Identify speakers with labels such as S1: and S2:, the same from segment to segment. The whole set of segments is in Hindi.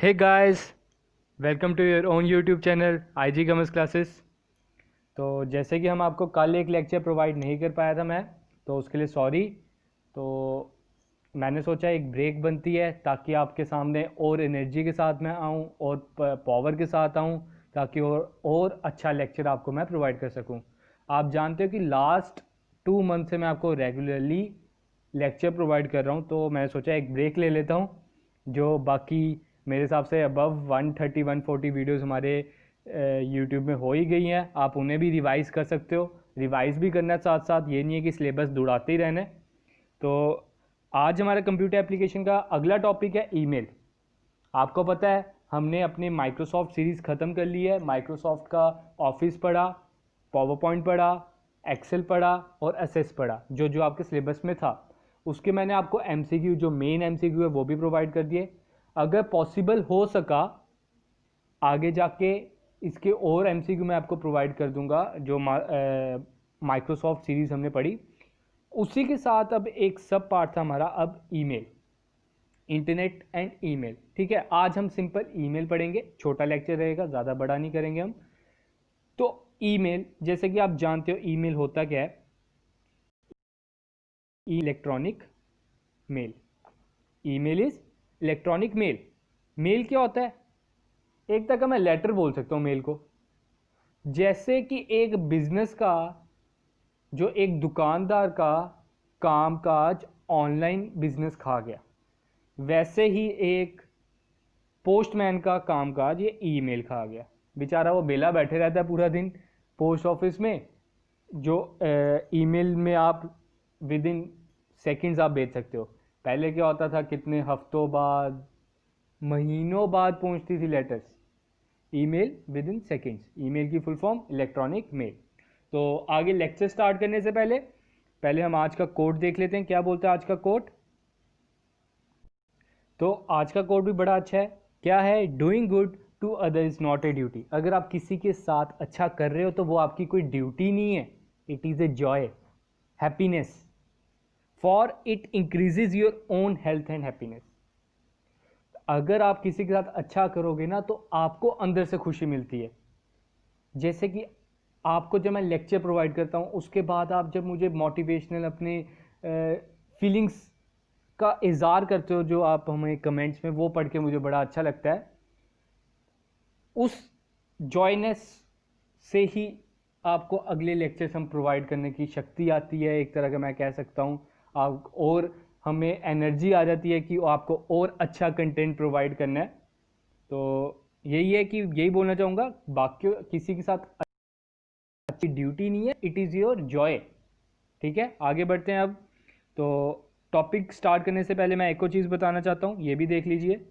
S1: Hey guys, welcome to your own YouTube channel IG commerce classes. तो जैसे कि हम आपको कल एक लेक्चर प्रोवाइड नहीं कर पाया था मैं, तो उसके लिए सॉरी। तो मैंने सोचा एक ब्रेक बनती है ताकि आपके सामने और एनर्जी के साथ मैं आऊँ और पावर के साथ आऊँ, ताकि और अच्छा लेक्चर आपको मैं प्रोवाइड कर सकूँ। आप जानते हो कि लास्ट 2 मंथ से मैं आपको रेगुलरली लेक्चर प्रोवाइड कर रहा हूँ, तो मैंने सोचा एक ब्रेक ले लेता हूँ। जो बाकी मेरे हिसाब से अबव 130 140 वीडियोस हमारे यूट्यूब में हो ही गई हैं, आप उन्हें भी रिवाइज़ कर सकते हो। रिवाइज़ भी करना साथ साथ, ये नहीं है कि सिलेबस दौड़ाते ही रहना है। तो आज हमारे कंप्यूटर एप्लीकेशन का अगला टॉपिक है ईमेल। आपको पता है हमने अपनी माइक्रोसॉफ्ट सीरीज़ ख़त्म कर ली है। माइक्रोसॉफ्ट का ऑफिस पढ़ा, पावर पॉइंट पढ़ा, एक्सेल पढ़ा और एसएस पढ़ा, जो जो आपके सिलेबस में था। उसके मैंने आपको एमसीक्यू, जो मेन एमसीक्यू है वो भी प्रोवाइड कर दिए। अगर पॉसिबल हो सका आगे जाके इसके और एमसीक्यू मैं आपको प्रोवाइड कर दूंगा, जो माइक्रोसॉफ्ट सीरीज़ हमने पढ़ी। उसी के साथ अब एक सब पार्ट था हमारा, अब ईमेल, इंटरनेट एंड ईमेल। ठीक है, आज हम सिंपल ईमेल पढ़ेंगे, छोटा लेक्चर रहेगा, ज़्यादा बड़ा नहीं करेंगे हम। तो ईमेल, जैसे कि आप जानते हो ईमेल होता क्या है। Electronic mail, email is electronic mail. Mail क्या होता है? एक तरह का मैं लेटर बोल सकता हूँ मेल को। जैसे कि एक बिजनेस का, जो एक दुकानदार का कामकाज ऑनलाइन बिजनेस खा गया, वैसे ही एक पोस्टमैन का कामकाज ये ईमेल खा गया। बेचारा वो बेला बैठे रहता है पूरा दिन पोस्ट ऑफिस में। जो ईमेल में आप विद इन सेकेंड्स आप भेज सकते हो। पहले क्या होता था, कितने हफ्तों बाद, महीनों बाद पहुंचती थी letters. Email with in seconds, email की फुल फॉर्म इलेक्ट्रॉनिक मेल। तो आगे लेक्चर स्टार्ट करने से पहले पहले हम आज का कोड देख लेते हैं। क्या बोलता है आज का कोड? तो आज का कोड भी बड़ा अच्छा है। क्या है? Doing good to other is not a duty. अगर आप किसी के साथ अच्छा कर रहे हो तो वो आपकी कोई ड्यूटी नहीं है, it is a joy, happiness. For it increases your own health and happiness. अगर आप किसी के साथ अच्छा करोगे ना, तो आपको अंदर से खुशी मिलती है। जैसे कि आपको जब मैं लेक्चर प्रोवाइड करता हूँ, उसके बाद आप जब मुझे मोटिवेशनल अपने फीलिंग्स का इजहार करते हो, जो आप हमें कमेंट्स में, वो पढ़ के मुझे बड़ा अच्छा लगता है। उस जॉयनेस से ही आपको अगले लेक्चर्स हम प्रोवाइड करने की शक्ति आती है, एक तरह का मैं कह सकता हूँ। आप और हमें एनर्जी आ जाती है कि आपको और अच्छा कंटेंट प्रोवाइड करना है। तो यही है कि यही बोलना चाहूँगा, बाकी किसी के साथ अच्छी ड्यूटी नहीं है, इट इज़ योर जॉय। ठीक है, आगे बढ़ते हैं अब। तो टॉपिक स्टार्ट करने से पहले मैं एक और चीज़ बताना चाहता हूँ, ये भी देख लीजिए।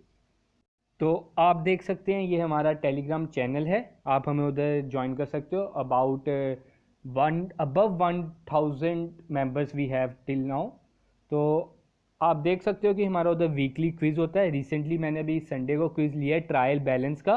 S1: तो आप देख सकते हैं ये हमारा टेलीग्राम चैनल है, आप हमें उधर ज्वाइन कर सकते हो। About above 1000 members we have till now. तो आप देख सकते हो कि हमारा उधर वीकली क्विज़ होता है। रिसेंटली मैंने अभी संडे को क्विज़ लिया है ट्रायल बैलेंस का,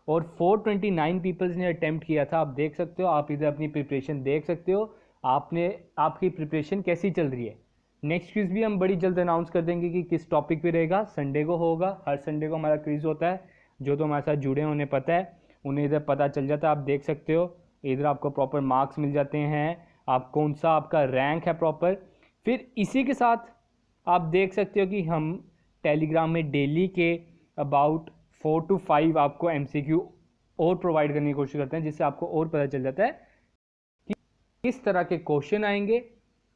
S1: और 429 पीपल्स ने अटैम्प्ट किया था। आप देख सकते हो, आप इधर अपनी प्रिपरेशन देख सकते हो, आपकी प्रिपरेशन कैसी चल रही है। नेक्स्ट क्विज़ भी हम बड़ी जल्द अनाउंस कर देंगे कि किस टॉपिक पे रहेगा। संडे को होगा, हर संडे को हमारा क्विज़ होता है। जो तो हमारे साथ जुड़े हैं उन्हें पता है, उन्हें इधर पता चल जाता है। आप देख सकते हो इधर आपको प्रॉपर मार्क्स मिल जाते हैं, आप कौन सा आपका रैंक है प्रॉपर। फिर इसी के साथ आप देख सकते हो कि हम टेलीग्राम में डेली के अबाउट 4 to 5 आपको एमसीक्यू और प्रोवाइड करने की कोशिश करते हैं, जिससे आपको और पता चल जाता है कि किस तरह के क्वेश्चन आएंगे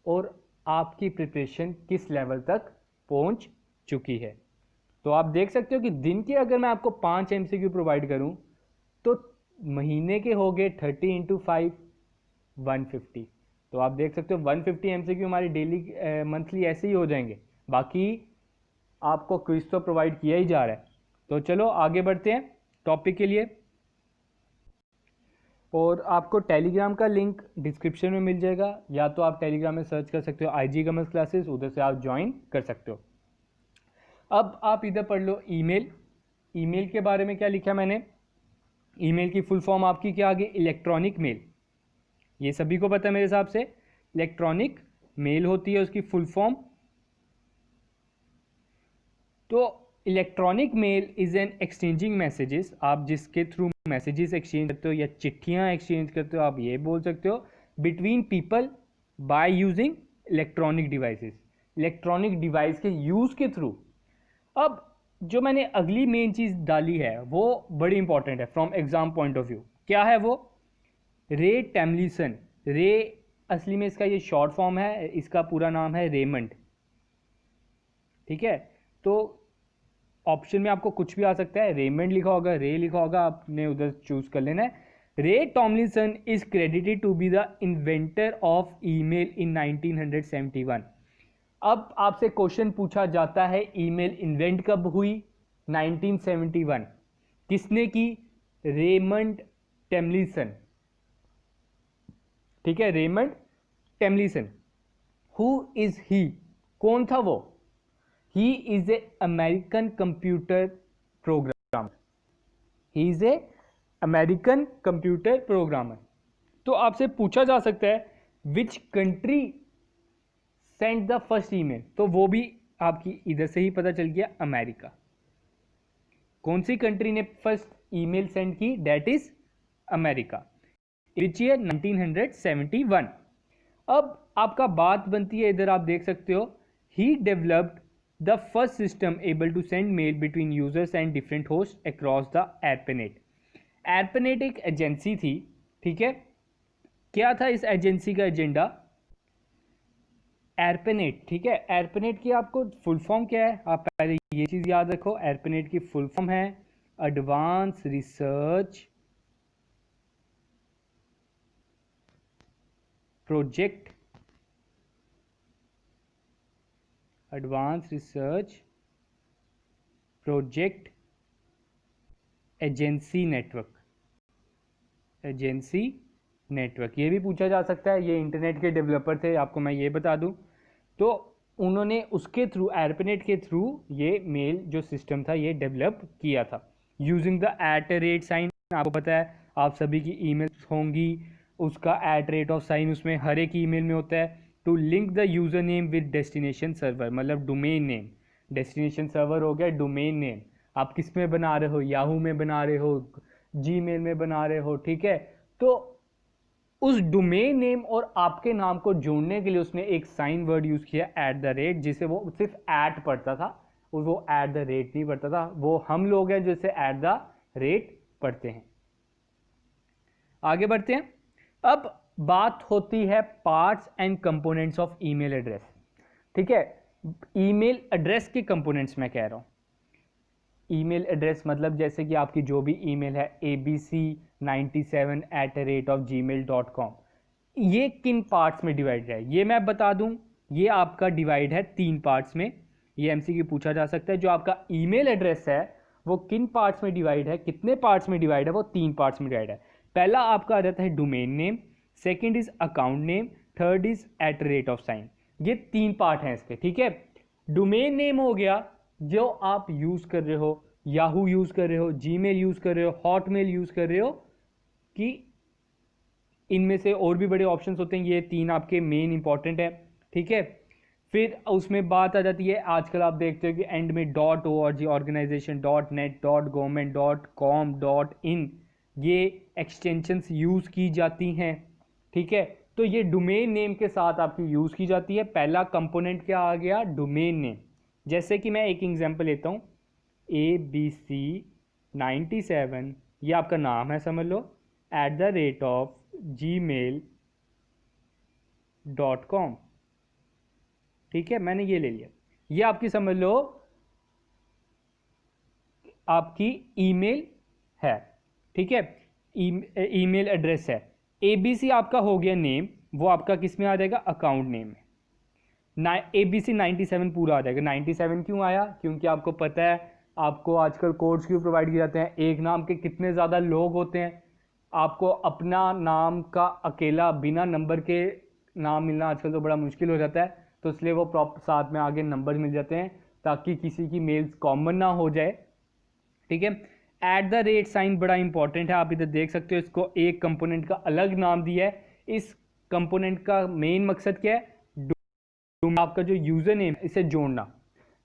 S1: और आपकी प्रिपरेशन किस लेवल तक पहुंच चुकी है। तो आप देख सकते हो कि दिन के अगर मैं आपको 5 एमसीक्यू प्रोवाइड करूं, तो महीने के हो गए 30 × 5 150। तो आप देख सकते हो 150 एमसीक्यू हमारी डेली मंथली ऐसे ही हो जाएंगे। बाकी आपको क्विज तो प्रोवाइड किया ही जा रहा है। तो चलो आगे बढ़ते हैं टॉपिक के लिए। और आपको टेलीग्राम का लिंक डिस्क्रिप्शन में मिल जाएगा, या तो आप टेलीग्राम में सर्च कर सकते हो आईजी कॉमर्स क्लासेस, उधर से आप ज्वाइन कर सकते हो। अब आप इधर पढ़ लो ईमेल। ईमेल के बारे में क्या लिखा मैंने, ईमेल की फुल फॉर्म आपकी क्या आ गई? Electronic mail. ये सभी को पता है मेरे हिसाब से, इलेक्ट्रॉनिक मेल होती है उसकी फुल फॉर्म। तो electronic mail is an exchanging messages, आप जिसके थ्रू मैसेजेस एक्सचेंज करते हो या चिट्ठियाँ एक्सचेंज करते हो, आप ये बोल सकते हो, between people by using electronic devices, electronic device के यूज़ के थ्रू। अब जो मैंने अगली मेन चीज़ डाली है वो बड़ी इंपॉर्टेंट है from exam point of view. क्या है वो? रे टैमलिसन। रे असली में इसका ये शॉर्ट फॉर्म है, इसका पूरा नाम है रेमंड। ठीक है, तो ऑप्शन में आपको कुछ भी आ सकता है, रेमंड लिखा होगा, रे लिखा होगा, आपने उधर चूज कर लेना है। Ray Tomlinson is credited to be the inventor of email in 1971। अब आपसे क्वेश्चन पूछा जाता है ईमेल इन्वेंट कब हुई? 1971। किसने की? Raymond Tomlinson. ठीक है, Raymond Tomlinson. Who is he? कौन था वो? He is a American computer programmer. He is a American computer programmer. तो आपसे पूछा जा सकता है which country send the first email, तो वो भी आपकी इधर से ही पता चल गया, अमेरिका। कौन सी कंट्री ने फर्स्ट ईमेल सेंड की? That is America. Which year? 1971। अब आपका बात बनती है, इधर आप देख सकते हो, he developed the first system able to send mail between users and different host across the ARPANET. ARPANET एक एजेंसी थी, ठीक है। क्या था इस एजेंसी का एजेंडा? एर्पनेट, ठीक है। एर्पनेट की आपको फुल फॉर्म क्या है? आप पहले ये चीज़ याद रखो, एर्पनेट की फुल फॉर्म है advance research project, advance research project agency network, agency network. ये भी पूछा जा सकता है, ये इंटरनेट के डेवलपर थे, आपको मैं ये बता दूं। तो उन्होंने उसके थ्रू, एर्पनेट के थ्रू ये मेल जो सिस्टम था ये डेवलप किया था यूजिंग द @ साइन। आपको पता है, आप सभी की ईमेल्स होंगी, उसका @ साइन उसमें हर एक ईमेल में होता है। To link the user name with destination server, मतलब डोमेन नेम। डेस्टिनेशन सर्वर हो गया डोमेन नेम। आप किस में बना रहे हो? याहू में बना रहे हो, जीमेल में बना रहे हो, ठीक है। तो उस डोमेन नेम और आपके नाम को जोड़ने के लिए उसने एक साइन वर्ड यूज किया @ जिसे वो सिर्फ @ पढ़ता था, और वो @ नहीं पढ़ता था, वो हम लोग हैं जैसे @ पढ़ते हैं। आगे बढ़ते हैं। अब बात होती है parts and components of email address. ठीक है, ईमेल एड्रेस के कंपोनेंट्स मैं कह रहा हूं। ईमेल एड्रेस मतलब जैसे कि आपकी जो भी ईमेल है abc97@gmail.com, ये किन पार्ट्स में डिवाइड है ये मैं बता दूं। ये आपका डिवाइड है 3 पार्ट्स में। ये एमसीक्यू पूछा जा सकता है, जो आपका ईमेल एड्रेस है वो किन पार्ट्स में डिवाइड है, कितने पार्ट्स में डिवाइड है? वो 3 पार्ट्स में डिवाइड है। पहला आपका आ जाता है domain name, second is account name, third is @at sign. ये 3 पार्ट हैं इसके, ठीक है। डोमेन नेम हो गया जो आप यूज कर रहे हो, याहू यूज कर रहे हो, जीमेल यूज कर रहे हो, हॉटमेल यूज कर रहे हो, कि इनमें से और भी बड़े ऑप्शंस होते हैं, ये 3 आपके मेन इंपॉर्टेंट है, ठीक है। फिर उसमें बात आ जाती है, आजकल आप देखते हो कि एंड में .org, organization, .net, .government, .com, .in, ये एक्सटेंशंस यूज की जाती हैं, ठीक है। तो ये डोमेन नेम के साथ आपकी यूज की जाती है। पहला कंपोनेंट क्या आ गया? Domain name. जैसे कि मैं एक एग्जांपल लेता हूँ, abc97, ये आपका नाम है समझ लो, @gmail.com, ठीक है, मैंने ये ले लिया। ये आपकी समझ लो आपकी ईमेल है, ठीक है, ईमेल एड्रेस है। abc आपका हो गया नेम, वो आपका किस में आ जाएगा? अकाउंट नेम में। abc97 पूरा आ जाएगा। 97 क्यों आया? क्योंकि आपको पता है, आपको आजकल कोड्स क्यों प्रोवाइड किए जाते हैं, एक नाम के कितने ज़्यादा लोग होते हैं, आपको अपना नाम का अकेला बिना नंबर के नाम मिलना आजकल तो बड़ा मुश्किल हो जाता है, तो इसलिए वो प्रॉपर साथ में आगे नंबर मिल जाते हैं ताकि किसी की मेल्स कॉमन ना हो जाए, ठीक है। @ साइन बड़ा इंपॉर्टेंट है, आप इधर देख सकते हो, इसको एक कंपोनेंट का अलग नाम दिया है। इस कंपोनेंट का मेन मकसद क्या है? आपका जो यूजर नेम इसे जोड़ना।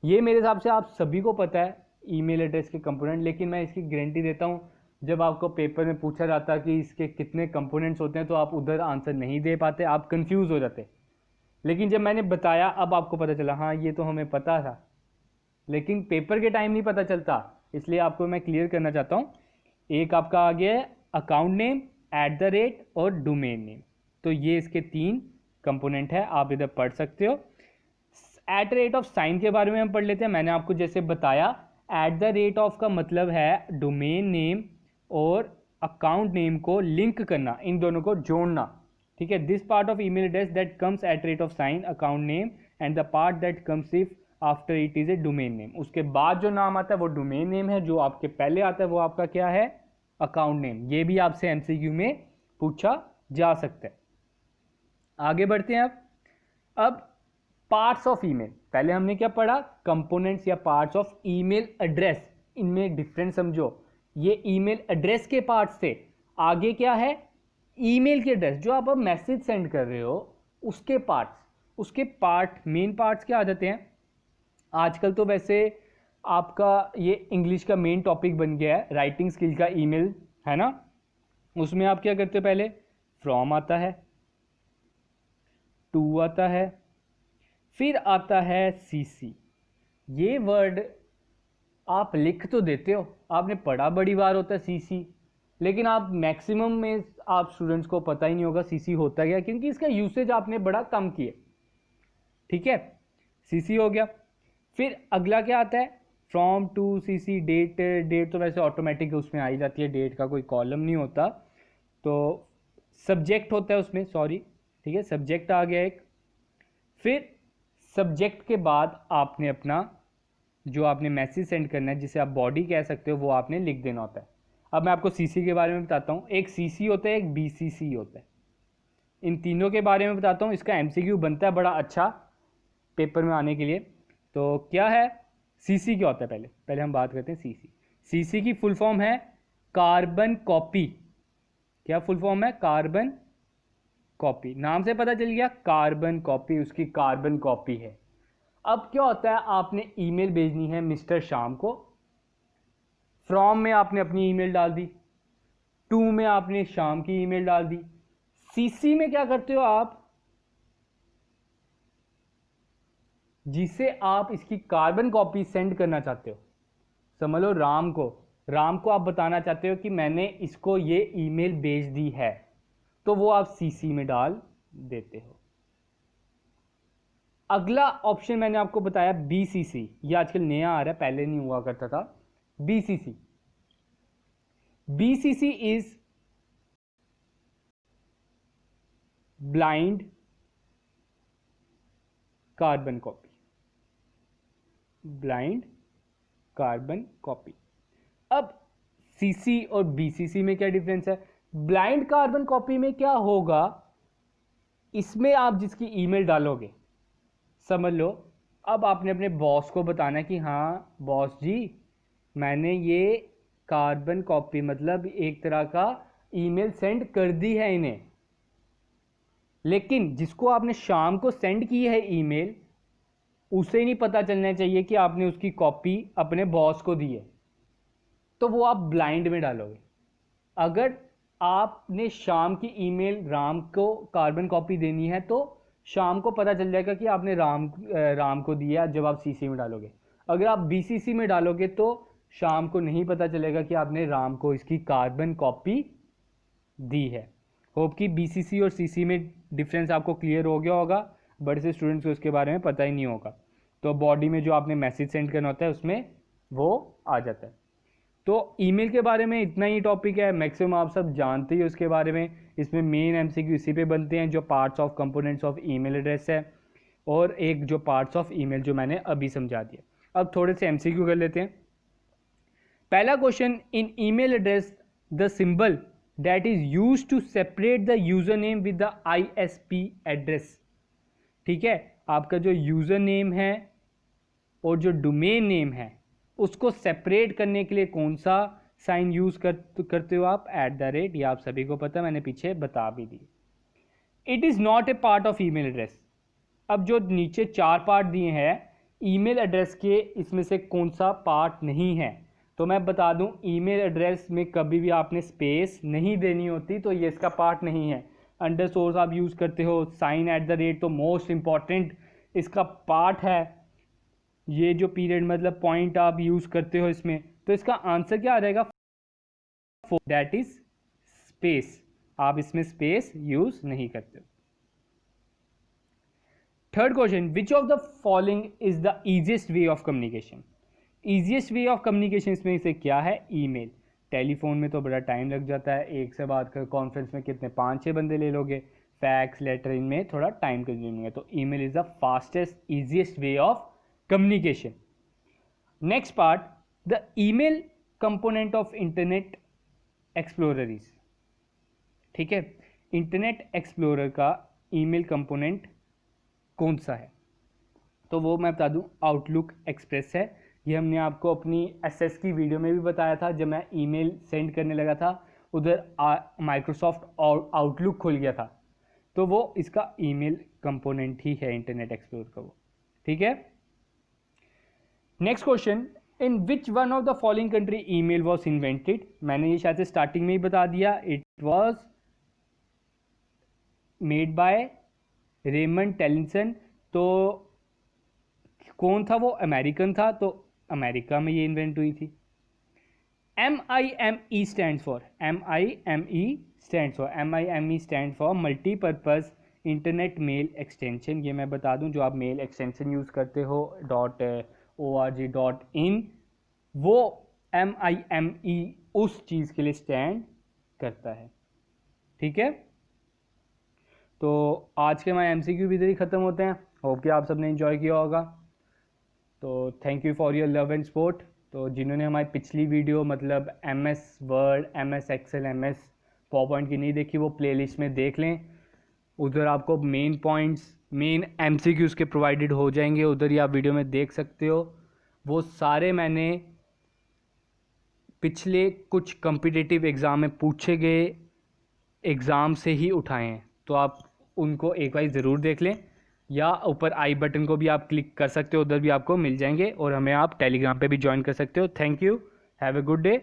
S1: ये मेरे हिसाब से आप सभी को पता है, ईमेल एड्रेस के कंपोनेंट, लेकिन मैं इसकी गारंटी देता हूँ जब आपको पेपर में पूछा जाता कि इसके कितने कंपोनेंट्स होते हैं तो आप उधर आंसर नहीं दे पाते, आप कंफ्यूज हो जाते। लेकिन जब मैंने बताया अब आपको पता चला, हाँ ये तो हमें पता था, लेकिन पेपर के टाइम नहीं पता चलता, इसलिए आपको मैं क्लियर करना चाहता हूँ। एक आपका आ गया है अकाउंट नेम, @ और डोमेन नेम, तो ये इसके 3 कंपोनेंट है, आप इधर पढ़ सकते हो। @साइन के बारे में हम पढ़ लेते हैं। मैंने आपको जैसे बताया @ का मतलब है डोमेन नेम और अकाउंट नेम को लिंक करना, इन दोनों को जोड़ना, ठीक है। This part of email address that comes @at sign account name and the part that comes if after it is a domain name. उसके बाद जो नाम आता है वो डोमेन नेम है, जो आपके पहले आता है वो आपका क्या है, अकाउंट नेम। ये भी आपसे एमसीक्यू में पूछा जा सकता है। आगे बढ़ते हैं अब पार्ट्स ऑफ ईमेल। पहले हमने क्या पढ़ा, कंपोनेंट्स या पार्ट्स ऑफ ईमेल एड्रेस, इनमें एक डिफरेंस समझो। ये ईमेल एड्रेस के पार्ट्स थे, आगे क्या है, ईमेल के एड्रेस, जो आप अब मैसेज सेंड कर रहे हो उसके पार्ट्स। उसके मेन पार्ट्स क्या आ जाते हैं। आजकल तो वैसे आपका ये इंग्लिश का मेन टॉपिक बन गया है, राइटिंग स्किल का ईमेल, है ना। उसमें आप क्या करते हो, पहले फ्रॉम आता है, टू आता है, फिर आता है सीसी। ये वर्ड आप लिख तो देते हो, आपने पढ़ा बड़ी बार होता है सीसी, लेकिन आप मैक्सिमम में आप स्टूडेंट्स को पता ही नहीं होगा सीसी होता क्या, क्योंकि इसका यूसेज आपने बड़ा कम किया, ठीक है। सीसी हो गया। फिर अगला क्या आता है, फ्रॉम टू सीसी। डेट तो वैसे ऑटोमेटिक उसमें आ ही जाती है, डेट का कोई कॉलम नहीं होता। तो सब्जेक्ट होता है उसमें, सॉरी, ठीक है, सब्जेक्ट आ गया एक। फिर सब्जेक्ट के बाद आपने अपना जो आपने मैसेज सेंड करना है, जिसे आप बॉडी कह सकते हो, वो आपने लिख देना होता है। अब मैं आपको सीसी के बारे में बताता हूँ। एक सीसी होता है, एक बीसीसी होता है। इन तीनों के बारे में बताता हूँ। इसका एमसीक्यू बनता है बड़ा अच्छा पेपर में आने के लिए। तो क्या है सीसी, क्या होता है, पहले हम बात करते हैं सीसी। सीसी की फुल फॉर्म है कार्बन कॉपी। क्या फुल फॉर्म है, कार्बन कॉपी। नाम से पता चल गया, कार्बन कॉपी, उसकी कार्बन कॉपी है। अब क्या होता है, आपने ईमेल भेजनी है मिस्टर श्याम को, फ्रॉम में आपने अपनी ईमेल डाल दी, टू में आपने श्याम की ईमेल डाल दी, सीसी में क्या करते हो आप, जिसे आप इसकी कार्बन कॉपी सेंड करना चाहते हो। समझ लो राम को आप बताना चाहते हो कि मैंने इसको ये ईमेल भेज दी है, तो वो आप सीसी में डाल देते हो। अगला ऑप्शन मैंने आपको बताया बीसीसी, ये आजकल नया आ रहा है, पहले नहीं हुआ करता था। BCC, BCC is blind carbon copy. Blind carbon copy. अब सीसी और बीसीसी में क्या डिफरेंस है। ब्लाइंड कार्बन कॉपी में क्या होगा, इसमें आप जिसकी ईमेल डालोगे, समझ लो अब आपने अपने बॉस को बताना है कि हाँ बॉस जी, मैंने ये कार्बन कॉपी मतलब एक तरह का ईमेल सेंड कर दी है इन्हें, लेकिन जिसको आपने शाम को सेंड की है ईमेल, उसे नहीं पता चलना चाहिए कि आपने उसकी कॉपी अपने बॉस को दी है, तो वो आप ब्लाइंड में डालोगे। अगर आपने शाम की ईमेल राम को कार्बन कॉपी देनी है तो शाम को पता चल जाएगा कि आपने राम को दिया जब आप सीसी में डालोगे। अगर आप बीसीसी में डालोगे तो शाम को नहीं पता चलेगा कि आपने राम को इसकी कार्बन कॉपी दी है। होप कि बीसीसी और सीसी में डिफरेंस आपको क्लियर हो गया होगा, बड़े से स्टूडेंट्स को इसके बारे में पता ही नहीं होगा। तो बॉडी में जो आपने मैसेज सेंड करना होता है उसमें वो आ जाता है। तो ईमेल के बारे में इतना ही टॉपिक है, मैक्सिमम आप सब जानते ही हो उसके बारे में। इसमें मेन एमसीक्यू इसी पे बनते हैं, जो parts of components of email address है, और एक जो पार्ट्स ऑफ ईमेल जो मैंने अभी समझा दिया। अब थोड़े से एमसीक्यू कर लेते हैं। पहला question, in email address the symbol that is used to separate the user name with the ISP address. ठीक है, आपका जो यूजर नेम है और जो डोमेन नेम है उसको सेपरेट करने के लिए कौन सा साइन यूज करते हो आप, @। ये आप सभी को पता है, मैंने पीछे बता भी दी। It is not a part of email address. अब जो नीचे 4 पार्ट दिए हैं, ईमेल एड्रेस के इसमें से कौन सा पार्ट नहीं है? तो मैं बता दूं, ईमेल एड्रेस में कभी भी आपने स्पेस नहीं देनी होती, तो ये इसका पार्ट नहीं है। अंडरस्कोर आप यूज़ करते हो, साइन एट द रेट तो मोस्ट इम्पॉर्टेंट इसका पार्ट है। ये जो पीरियड मतलब पॉइंट आप यूज़ करते हो इसमें, तो इसका आंसर क्या आ जाएगा? That is space. आप इसमें स्पेस यूज नहीं करते। Third question, which of the following is the easiest way of communication? Easiest way of communication इसमें से क्या है? ईमेल। टेलीफोन में तो बड़ा टाइम लग जाता है, एक से बात कर, कॉन्फ्रेंस में कितने 5-6 बंदे ले लोगे, फैक्स लेटर इनमें थोड़ा टाइम कंज्यूमिंग है, तो email is the fastest easiest way of communication. Next part, the email component of internet explorer is, ठीक है, इंटरनेट एक्सप्लोरर का ईमेल कंपोनेंट कौन सा है? तो वो मैं बता दूं, आउटलुक एक्सप्रेस है। ये हमने आपको अपनी एसएस की वीडियो में भी बताया था, जब मैं ईमेल सेंड करने लगा था उधर माइक्रोसॉफ्ट और आउटलुक खुल गया था, तो वो इसका ईमेल कंपोनेंट ही है इंटरनेट एक्सप्लोरर का वो, ठीक है। Next question, in which one of the following country email was invented? मैंने ये शायद से स्टार्टिंग में ही बता दिया, it was made by Raymond Tomlinson. तो कौन था वो? अमेरिकन था, तो अमेरिका में ये इन्वेंट हुई थी। MIME stand for, MIME stand for multipurpose internet mail extension. ये मैं बता दूं, जो आप मेल एक्सटेंशन यूज़ करते हो .org.in, वो MIME उस चीज़ के लिए स्टैंड करता है, ठीक है। तो आज के हमारे MCQ भी इधर ही ख़त्म होते हैं। होप कि आप सबने एंजॉय किया होगा। तो thank you for your love and support. तो जिन्होंने हमारी पिछली वीडियो मतलब MS word, MS excel, MS PowerPoint की नहीं देखी, वो प्लेलिस्ट में देख लें। उधर आपको मेन पॉइंट्स, मेन MCQs के प्रोवाइडेड हो जाएंगे, उधर ही आप वीडियो में देख सकते हो। वो सारे मैंने पिछले कुछ कॉम्पिटिटिव एग्ज़ाम में पूछे गए एग्ज़ाम से ही उठाए हैं, तो आप उनको एक बार ज़रूर देख लें, या ऊपर आई बटन को भी आप क्लिक कर सकते हो, उधर भी आपको मिल जाएंगे, और हमें आप टेलीग्राम पे भी ज्वाइन कर सकते हो। Thank you, have a good day.